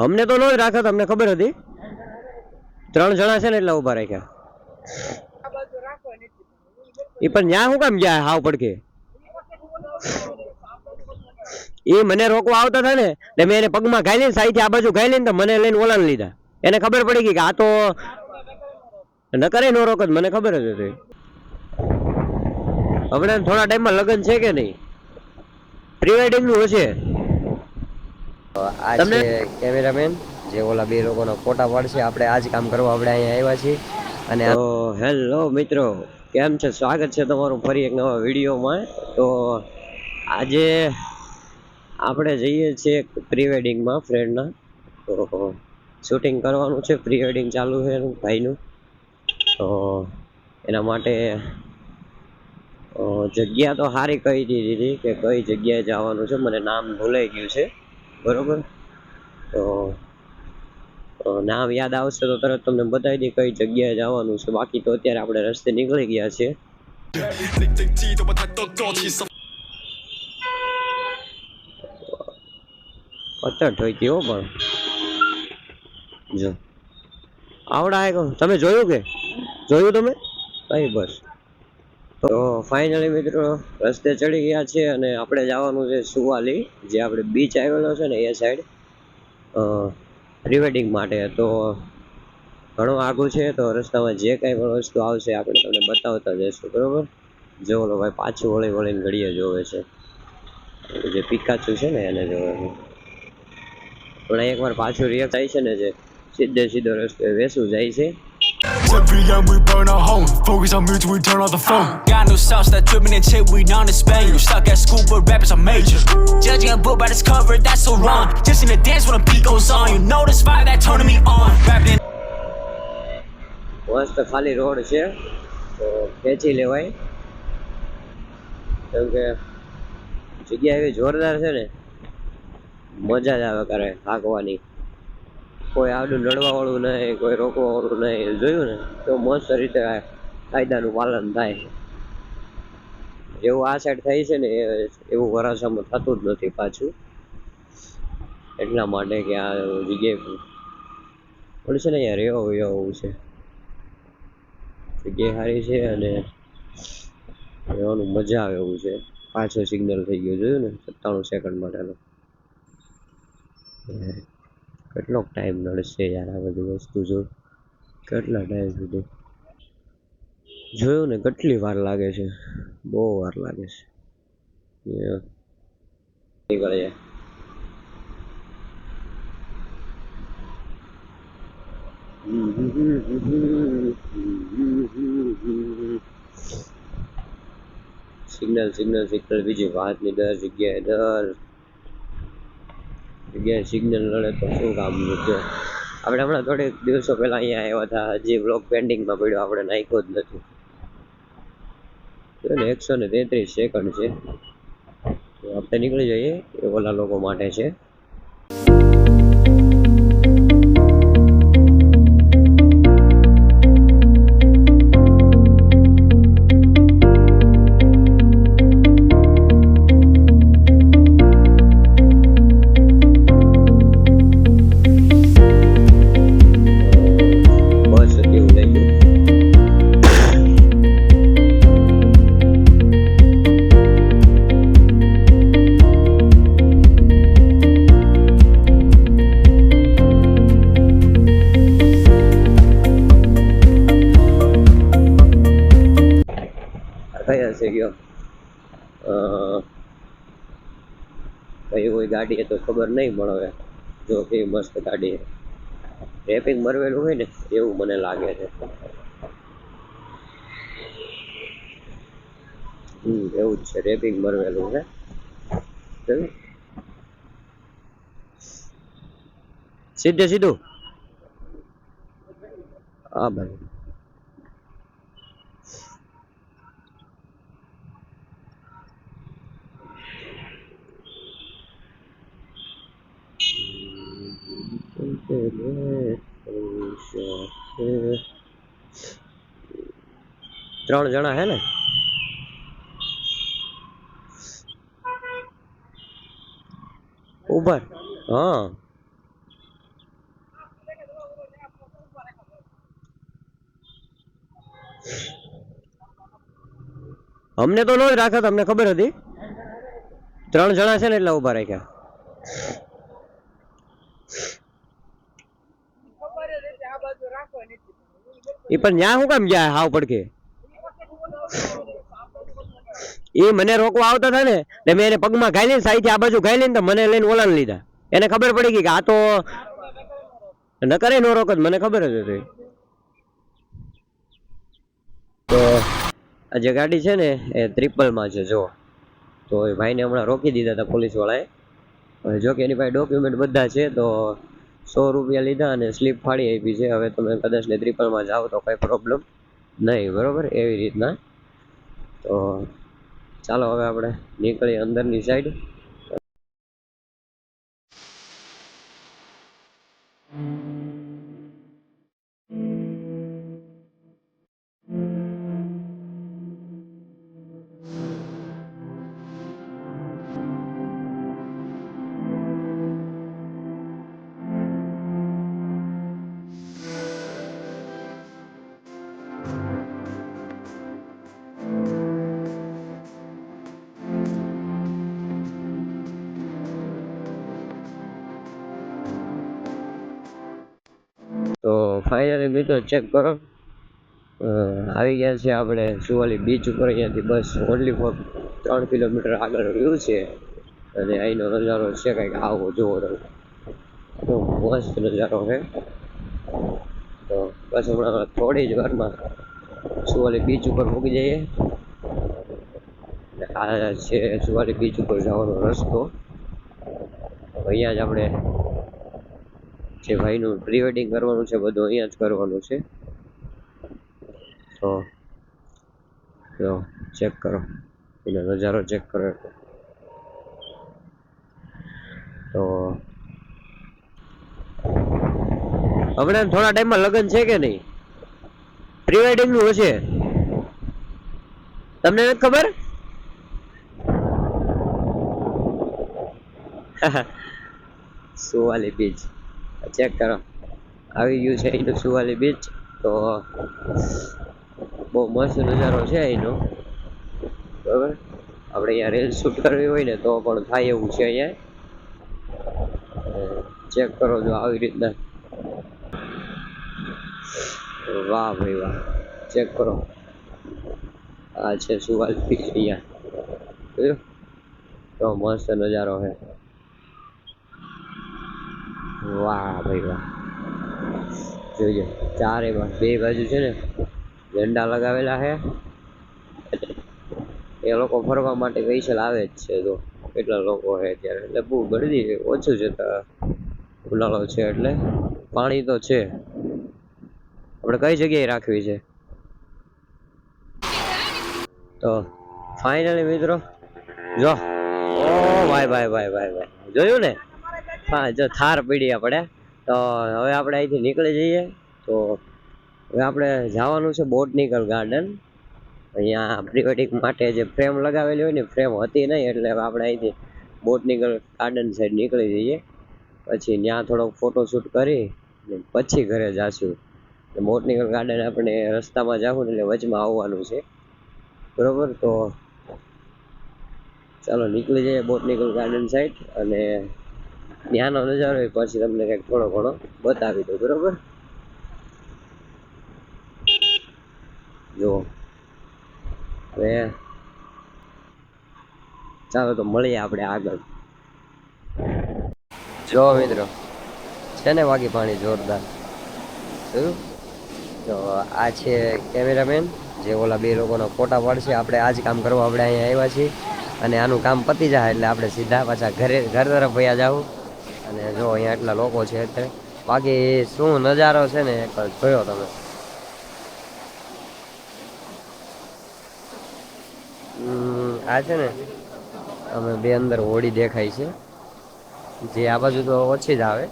અમને તો નો જ રાખે, તમને ખબર હતી? 3 જણા છે ને એટલે ઉભા રાખ્યા. એ પણ ન્યા હું કામ ગયા હાવ પડકે? એ મને રોકવા આવતા હતા ને એટલે મેં એને પગમાં ઘાલીને સાઈથી આ બાજુ ઘાલીને તો મને લઈને ઓલાને લીધા. એને ખબર પડી ગઈ કે આ તો ન કરે, નો રોક જ, મને ખબર જ હતી. હમણાં થોડા ટાઈમમાં લગ્ન છે કે નહીં? પ્રી વેડિંગ નું હશે. આ છે કેમેરામેન જે ઓલા બે લોકોના ફોટા પાડશે. આપણે આ જ કામ કરવા આપણે અહીંયા આવ્યા છીએ. અને હેલો મિત્રો, કેમ છે? સ્વાગત છે તમારું ફરી એક નવા વિડીયોમાં. તો આજે આપણે જઈએ છીએ પ્રી વેડિંગમાં ફ્રેન્ડના. તો શૂટિંગ કરવાનું છે, પ્રી વેડિંગ ચાલુ છે ભાઈનું. તો એના માટે જગ્યા તો સારી કહી દીધી કે કઈ જગ્યાએ જવાનું છે. મને નામ ભૂલાઈ ગયું છે, બરોબર? તો નામ યાદ આવશે તો તરત તમને બતાવી દઈ કઈ જગ્યાએ જવાનું છે. બાકી તો અત્યારે આપણે રસ્તે નીકળી ગયા છીએ. પત્તર ઠોકી હો, પણ જો આવડા તમે જોયું કે જોયું તમે કઈ? બસ તો ફાઇનલી મિત્રો રસ્તે ચડી ગયા છે અને આપણે જવાનું છે સુવાલી, જે આપણે બીચ આવેલો છે ને એ સાઈડ, પ્રી વેડિંગ માટે. તો ઘણું આગું છે, તો રસ્તામાં જે કાંઈ પણ વસ્તુ આવશે આપણે તમને બતાવતા જઈશું, બરોબર? જો ઓલો ભાઈ પાછું વળીને ઘડીએ જોવે છે, જે પિકાચુ છે ને એને જોવે છે. પણ એકવાર પાછું રિએક્ટ થાય છે ને, જે સીધો રસ્તો વેસું જાય છે. 10 p.m. we burn our home. Focus on music, we turn off the phone. Got no sauce that dripping in shit, we on to Spain. You stuck at school, but rappers are major. Judging a book by this cover, that's so wrong. Just in the dance when a beat goes on. You know this fire that turning me on. Rapping. મસ્ત ખાલી road છે, તો ખેંચી લેવાય. કેમ કે જગ્યા એવી જોરદાર છે ને, મજા જ આવે કરે હાંકવાની. કોઈ આડું લડવા વાળું નહીં, કોઈ રોકવા વાળું નહીં. જોયું ને તો મસ્ત રીતે કાયદાનું પાલન થાય. જેવું આ સાઈડ થાય છે ને એવું વરાછામાં થતું જ નથી પાછું. એટલા માટે કે આ જગ્યાએ પણ છે ને અહીંયા રહેવું છે. જગ્યા સારી છે અને રહેવાનું મજા આવે એવું છે. પાછો સિગ્નલ થઈ ગયો, જોયું ને 97 સેકન્ડ માટેનો. કેટલોક ટાઈમ નડશે યાર આ બધી વસ્તુ. જો કેટલા ટાઈમ સુધી જોયું ને, કેટલી વાર લાગે છે, બહુ વાર લાગે છે. નીકળે સિગ્નલ બીજી વાત નહીં. દર જગ્યાએ સિગ્નલ નડે તો શું કામનું છે? આપણે હમણાં થોડીક દિવસો પહેલા અહીંયા આવ્યા હતા, હજી બ્લોક પેન્ડિંગમાં પડ્યો, આપણે નાખ્યો જ નથી. 133 સેકન્ડ છે, તો આપણે નીકળી જઈએ. એ ઓલા લોકો માટે છે. ગયો કઈ કોઈ ગાડી તો ખબર નહીં, પણ હવે જો કે મસ્ત ગાડી રેપિંગ મરવેલું હોય ને એવું મને લાગે છે. એવું જ છે, રેપિંગ મરવેલું છે. સીધું હા ભાઈ. ત્રણ જણા હે ને? ઉભર હા અમને તો ન જ રાખ્યા, તમને ખબર હતી? 3 જણા છે ને એટલે ઉભા રાખ્યા. એ પણ ન્યા શું કામ ગયા હાવ પડકે? એ મને રોકવા આવતા હતા ને મેં એને પગમાં ઘાલીને સાઈથી આ બાજુ ઘાલીને તો મને લઈને ઓલાને લીધા. એને ખબર પડી ગઈ કે આ તો ન કરે, નો રોક જ, મને ખબર જ હતી. તો આ જે ગાડી છે ને એ 3 માં છે જો. તો એ ભાઈને હમણાં રોકી દીધા હતા પોલીસ વાળાએ. હવે જો કે એની પાસે ડોક્યુમેન્ટ બધા છે તો 100 રૂપિયા લીધા અને સ્લીપ ફાડી આપી છે. હવે તમે કદાચ ને 3 માં જાઓ તો કઈ પ્રોબ્લેમ નહીં, બરોબર? એવી રીતના. તો ચાલો હવે આપણે નીકળીએ અંદરની સાઈડ. તો ફાઇનલી મિત્રો ચેક કરો, આવી ગયા છે આપણે સુવાલી બીચ ઉપર. અહીંયાથી બસ ઓનલી ફોર 3 કિલોમીટર આગળ રહ્યું છે અને અહીંનો નજારો છે કંઈક આવો જોવો તમે. તો મસ્ત નજારો છે. તો બસ હમણાં થોડી જ વારમાં સુવાલી બીચ ઉપર મૂકી જઈએ. આ છે સુવાલી બીચ ઉપર જવાનો રસ્તો. અહીંયા જ આપણે જે ભાઈનું પ્રી વેડિંગ કરવાનું છે બધું અહીંયા જ કરવાનું છે. તો જો ચેક કરો, એનો નજારો ચેક કરો. તો હમણાં થોડા ટાઈમમાં લગ્ન છે કે નહીં? પ્રી વેડિંગ નું હશે, તમને નથી ખબર? સુવાલી બીચ ચેક કરો, આવી ગયું છે અહીંનું સુવાલી બીચ. તો બહુ મસ્ત નજારો છે અહીંનો, બરાબર? આપણે અહીંયા રીલ શૂટ કરવી હોય ને તો પણ થાય એવું છે અહીંયા. ચેક કરો જો આવી રીતના. વાહ ભાઈ વાહ, ચેક કરો. આ છે સુવાલી બીચ અહીંયા, જોયું? તો મસ્ત નજારો છે. વાહ ભાઈ વાહ, જોઈએ ચારે બે બાજુ છે ને ઝંડા લગાવેલા છે. એ લોકો ફરવા માટે સ્પેશિયલ આવે જ છે. તો કેટલા લોકો છે અત્યારે, એટલે બહુ ગરદી ઓછું છે, ઉનાળો છે એટલે. પાણી તો છે. આપણે કઈ જગ્યાએ રાખવી છે? તો ફાઇનલી મિત્રો જો, ઓ ભાઈ ભાઈ ભાઈ ભાઈ ભાઈ, જોયું ને? હા, જો થાર પડી આપણે. તો હવે આપણે અહીંથી નીકળી જઈએ. તો હવે આપણે જવાનું છે બોટનિકલ ગાર્ડન. અહીંયા પ્રી વેડિંગ માટે જે ફ્રેમ લગાવેલી હોય ને ફ્રેમ હતી નહીં, એટલે આપણે અહીંથી બોટનિકલ ગાર્ડન સાઈડ નીકળી જઈએ. પછી ત્યાં થોડોક ફોટોશૂટ કરી પછી ઘરે જાશું. બોટનિકલ ગાર્ડન આપણે રસ્તામાં જાવું ને એટલે વચમાં આવવાનું છે, બરોબર? તો ચાલો નીકળી જઈએ બોટનિકલ ગાર્ડન સાઈડ અને ત્યાંનો નજારો પછી તમને કંઈક થોડો ઘણો બતાવી દઉં, બરોબર? જો હવે ચાલો તો મળીએ આપણે આગળ. જો મિત્રો છે ને વાગી પાણી જોરદાર, જોયું? તો આ છે કેમેરામેન જે ઓલા બે લોકોના ફોટા પાડશે. આપણે આ જ કામ કરવા આપણે અહીંયા આવ્યા છીએ અને આનું કામ પતી જાય એટલે આપણે સીધા પાછા ઘર તરફ વયા જાવ. અને જો અહીંયા એટલા લોકો છે અત્યારે. બાકી શું નજારો છે ને એક જોયો તમે. આ છે ને અમે બે અંદર હોળી દેખાય છે, જે આ બાજુ તો ઓછી જ આવે.